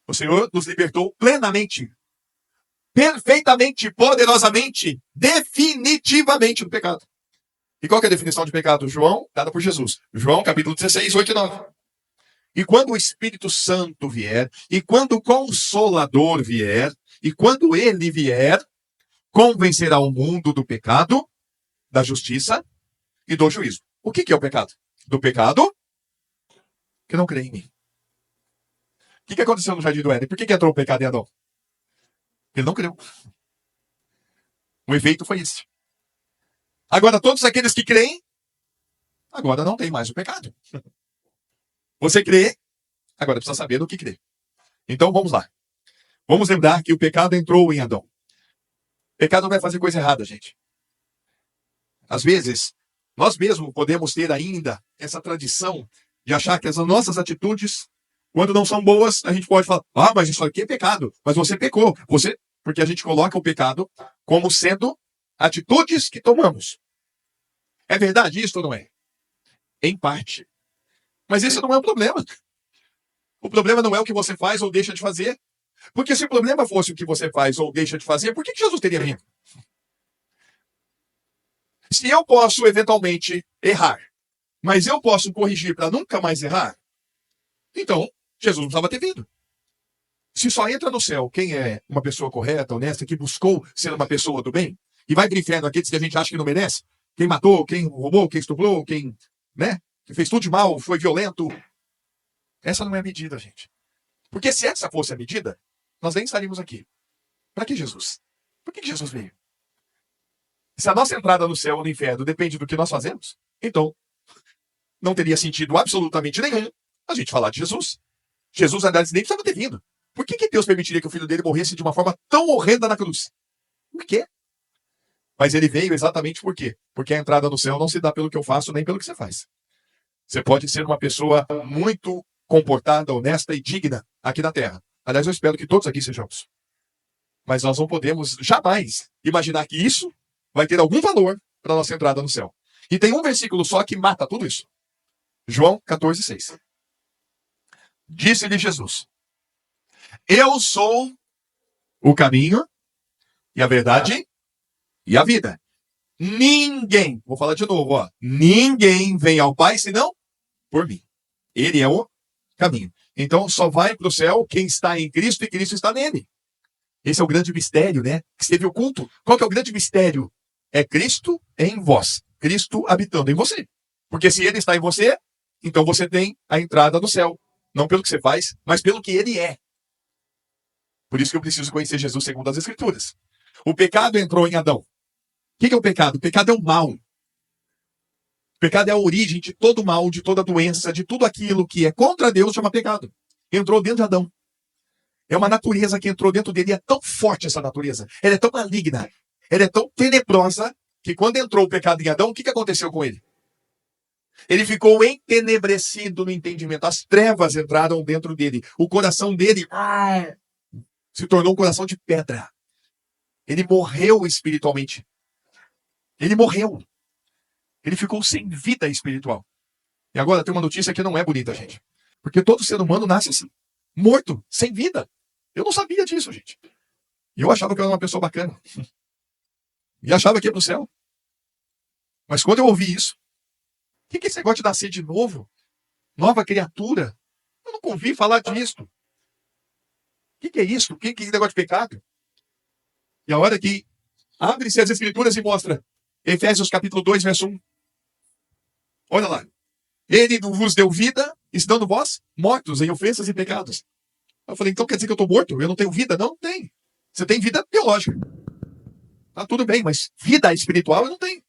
O Senhor nos libertou plenamente, perfeitamente, poderosamente, definitivamente do pecado. E qual que é a definição de pecado? João, dada por Jesus. João, capítulo 16, 8 e 9. E quando o Espírito Santo vier, e quando o Consolador vier, e quando ele vier, convencerá o mundo do pecado, da justiça e do juízo. O que é o pecado? Do pecado que não crê em mim. O que aconteceu no Jardim do Éden? Por que entrou o pecado em Adão? Ele não creu. O efeito foi esse. Agora, todos aqueles que creem, agora não tem mais o pecado. Você crê, agora precisa saber do que crê. Então, vamos lá. Vamos lembrar que o pecado entrou em Adão. O pecado não vai fazer coisa errada, gente. Às vezes, nós mesmos podemos ter ainda essa tradição de achar que as nossas atitudes, quando não são boas, a gente pode falar, mas isso aqui é pecado. Mas você pecou. Porque a gente coloca o pecado como sendo atitudes que tomamos. É verdade isso ou não é? Em parte. Mas esse não é o problema. O problema não é o que você faz ou deixa de fazer. Porque se o problema fosse o que você faz ou deixa de fazer, por que Jesus teria vindo? Se eu posso eventualmente errar, mas eu posso corrigir para nunca mais errar, então Jesus não precisava ter vindo. Se só entra no céu quem é uma pessoa correta, honesta, que buscou ser uma pessoa do bem, e vai pro inferno aqueles que a gente acha que não merece, quem matou, quem roubou, quem estuprou, quem fez tudo de mal, foi violento. Essa não é a medida, gente. Porque se essa fosse a medida, nós nem estaríamos aqui. Para que Jesus? Por que Jesus veio? Se a nossa entrada no céu ou no inferno depende do que nós fazemos, então não teria sentido absolutamente nenhum a gente falar de Jesus. Jesus, na verdade, nem precisava ter vindo. Por que Deus permitiria que o filho dele morresse de uma forma tão horrenda na cruz? Por quê? Mas ele veio exatamente por quê? Porque a entrada no céu não se dá pelo que eu faço, nem pelo que você faz. Você pode ser uma pessoa muito comportada, honesta e digna aqui na Terra. Aliás, eu espero que todos aqui sejamos. Mas nós não podemos jamais imaginar que isso vai ter algum valor para a nossa entrada no céu. E tem um versículo só que mata tudo isso. João 14, 6. Disse-lhe Jesus: eu sou o caminho e a verdade e a vida. Ninguém, vou falar de novo, ninguém vem ao Pai senão por mim. Ele é o caminho. Então só vai para o céu quem está em Cristo e Cristo está nele. Esse é o grande mistério, né? Que esteve oculto. Qual que é o grande mistério? É Cristo em vós. Cristo habitando em você. Porque se ele está em você, então você tem a entrada no céu. Não pelo que você faz, mas pelo que ele é. Por isso que eu preciso conhecer Jesus segundo as Escrituras. O pecado entrou em Adão. O que é o pecado? O pecado é o mal. O pecado é a origem de todo mal, de toda doença, de tudo aquilo que é contra Deus, chama pecado. Entrou dentro de Adão. É uma natureza que entrou dentro dele. É tão forte essa natureza. Ela é tão maligna. Ela é tão tenebrosa que quando entrou o pecado em Adão, o que aconteceu com ele? Ele ficou entenebrecido no entendimento. As trevas entraram dentro dele. O coração dele se tornou um coração de pedra. Ele morreu espiritualmente. Ele morreu. Ele ficou sem vida espiritual. E agora tem uma notícia que não é bonita, gente. Porque todo ser humano nasce assim. Morto, sem vida. Eu não sabia disso, gente. E eu achava que eu era uma pessoa bacana. E achava que ia pro céu. Mas quando eu ouvi isso, o que é esse negócio de nascer de novo? Nova criatura? Eu nunca ouvi falar disso. O que é isso? O que é esse negócio de pecado? E a hora que abre-se as Escrituras e mostra Efésios capítulo 2, verso 1. Olha lá. Ele vos deu vida, estando vós mortos em ofensas e pecados. Eu falei, então quer dizer que eu estou morto? Eu não tenho vida? Não, não tem. Você tem vida biológica. Tá tudo bem, mas vida espiritual eu não tenho.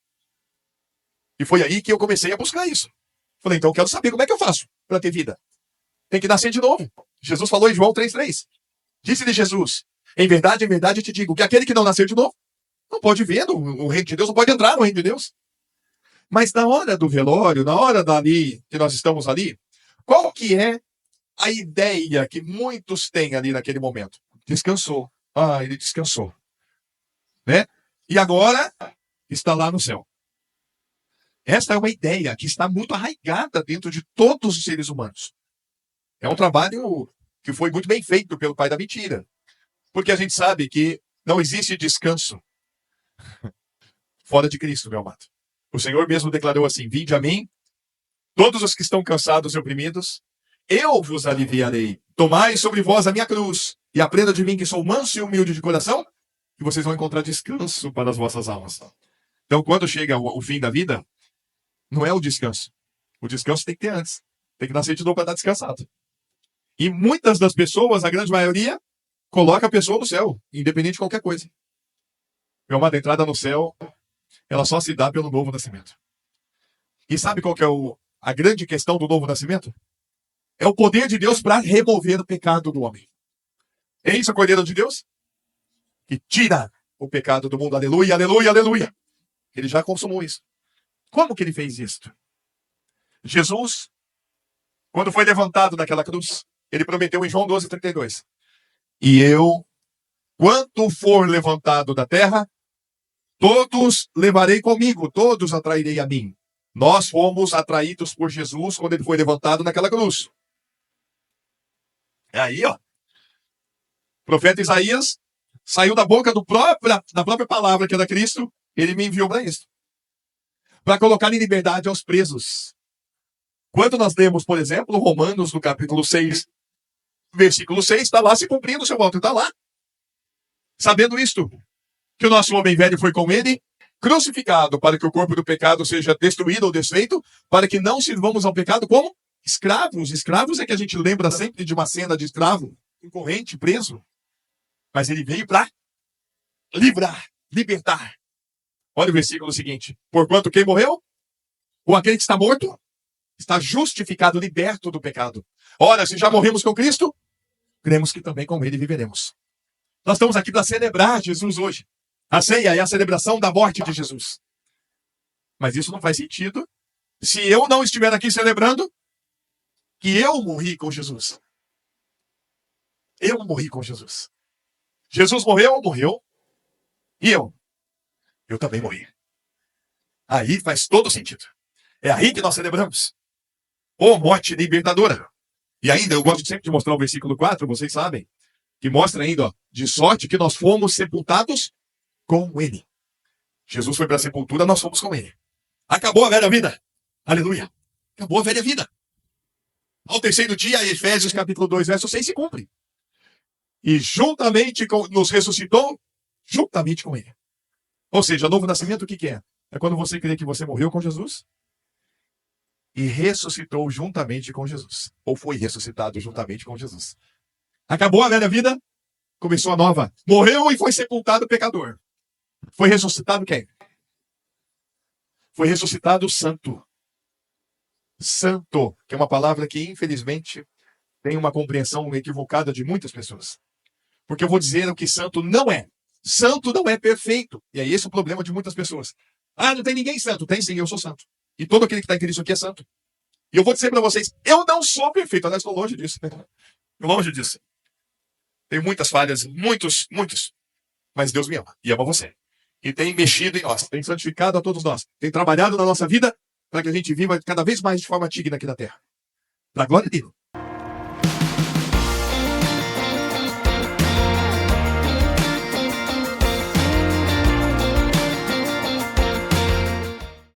E foi aí que eu comecei a buscar isso. Falei, então eu quero saber como é que eu faço para ter vida. Tem que nascer de novo. Jesus falou em João 3,3. Disse-lhe Jesus, em verdade eu te digo, que aquele que não nasceu de novo, não pode ver o reino de Deus, não pode entrar no reino de Deus. Mas na hora do velório, na hora dali, que nós estamos ali, qual que é a ideia que muitos têm ali naquele momento? Descansou. Ele descansou. Né? E agora está lá no céu. Essa é uma ideia que está muito arraigada dentro de todos os seres humanos. É um trabalho que foi muito bem feito pelo pai da mentira. Porque a gente sabe que não existe descanso fora de Cristo, meu amado. O Senhor mesmo declarou assim: vinde a mim, todos os que estão cansados e oprimidos, eu vos aliviarei. Tomai sobre vós a minha cruz e aprenda de mim que sou manso e humilde de coração, e vocês vão encontrar descanso para as vossas almas. Então, quando chega o fim da vida, não é o descanso. O descanso tem que ter antes. Tem que nascer de novo para estar descansado. E muitas das pessoas, a grande maioria, coloca a pessoa no céu, independente de qualquer coisa. Meu amado, a entrada no céu, ela só se dá pelo novo nascimento. E sabe qual que é a grande questão do novo nascimento? É o poder de Deus para remover o pecado do homem. É isso o Cordeiro de Deus? Que tira o pecado do mundo. Aleluia, aleluia, aleluia. Ele já consumou isso. Como que ele fez isso? Jesus, quando foi levantado daquela cruz, ele prometeu em João 12:32. E eu, quanto for levantado da terra, todos levarei comigo, todos atrairei a mim. Nós fomos atraídos por Jesus quando ele foi levantado naquela cruz. É aí, ó. O profeta Isaías saiu da boca da própria palavra que era Cristo, ele me enviou para isso. Para colocar em liberdade aos presos. Quando nós lemos, por exemplo, Romanos, no capítulo 6, versículo 6, está lá se cumprindo o seu voto, está lá. Sabendo isto, que o nosso homem velho foi com ele crucificado, para que o corpo do pecado seja destruído ou desfeito, para que não sirvamos ao pecado como escravos. Escravos é que a gente lembra sempre de uma cena de escravo, em corrente, preso. Mas ele veio para livrar, libertar. Olha o versículo seguinte. Porquanto quem morreu, ou aquele que está morto, está justificado, liberto do pecado. Ora, se já morremos com Cristo, cremos que também com ele viveremos. Nós estamos aqui para celebrar Jesus hoje. A ceia é a celebração da morte de Jesus. Mas isso não faz sentido se eu não estiver aqui celebrando que eu morri com Jesus. Eu morri com Jesus. Jesus morreu, morreu. E eu também morri. Aí faz todo sentido. É aí que nós celebramos. Ô, morte libertadora. E ainda, eu gosto sempre de mostrar o versículo 4, vocês sabem, que mostra ainda, ó, de sorte que nós fomos sepultados com ele. Jesus foi para a sepultura, nós fomos com ele. Acabou a velha vida. Aleluia. Acabou a velha vida. Ao terceiro dia, Efésios capítulo 2, verso 6 se cumpre. E juntamente nos ressuscitou, juntamente com ele. Ou seja, novo nascimento, o que é? É quando você crê que você morreu com Jesus e ressuscitou juntamente com Jesus. Ou foi ressuscitado juntamente com Jesus. Acabou a velha vida, começou a nova. Morreu e foi sepultado pecador. Foi ressuscitado quem? Foi ressuscitado santo. Santo, que é uma palavra que, infelizmente, tem uma compreensão equivocada de muitas pessoas. Porque eu vou dizer o que santo não é. Santo não é perfeito. E é esse o problema de muitas pessoas. Ah, não tem ninguém santo. Tem sim, eu sou santo. E todo aquele que está em Cristo aqui é santo. E eu vou dizer para vocês, eu não sou perfeito. Aliás, estou longe disso. Longe disso. Tenho muitas falhas, muitos. Mas Deus me ama e ama você. E tem mexido em nós, tem santificado a todos nós. Tem trabalhado na nossa vida para que a gente viva cada vez mais de forma digna aqui na terra. Para a glória dele.